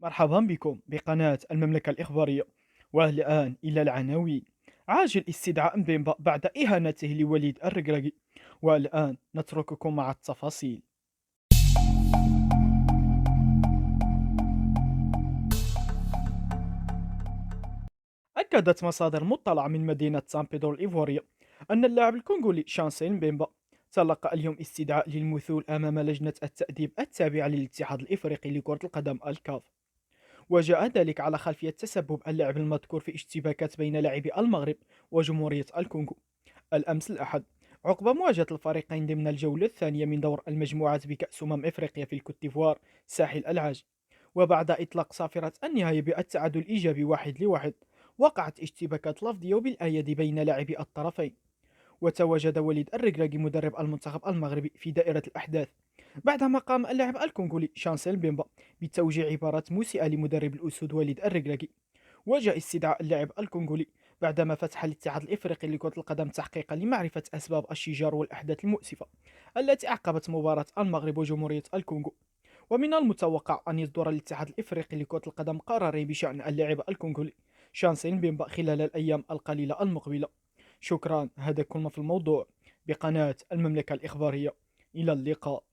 مرحبا بكم بقناة المملكة الإخبارية. والآن إلى العناوين. عاجل استدعاء مبيمبا بعد إهانته لوليد الركراكي. والآن نترككم مع التفاصيل. أكدت مصادر مطلعة من مدينة سان بيدرو الإيفورية أن اللاعب الكونغولي شانسيل مبيمبا تلقى اليوم استدعاء للمثول أمام لجنة التأديب التابعة للاتحاد الإفريقي لكرة القدم الكاف. وجاء ذلك على خلفية تسبب اللاعب المذكور في اشتباكات بين لاعبي المغرب وجمهورية الكونغو الأمس الأحد، عقب مواجهة الفريقين ضمن الجولة الثانية من دور المجموعات بكأس إفريقيا في الكوتيفوار ساحل العاج. وبعد إطلاق صافرة النهاية بالتعادل الإيجابي 1-1، وقعت اشتباكات لفظية وبالأيادي بين لاعبي الطرفين. وتواجد وليد الركراكي مدرب المنتخب المغربي في دائرة الأحداث بعدما قام اللاعب الكونغولي شانسيل بيمبا بتوجيه عبارات مسيئة لمدرب الأسود وليد الركراكي. وجاء استدعاء اللاعب الكونغولي بعدما فتح الاتحاد الإفريقي لكرة القدم تحقيقا لمعرفة أسباب الشجار والأحداث المؤسفة التي أعقبت مباراة المغرب وجمهورية الكونغو. ومن المتوقع أن يصدر الاتحاد الإفريقي لكرة القدم قرارين بشأن اللاعب الكونغولي شانسين بيمبا خلال الأيام القليلة المقبلة. شكرا، هذا كل ما في الموضوع بقناة المملكة الإخبارية. إلى اللقاء.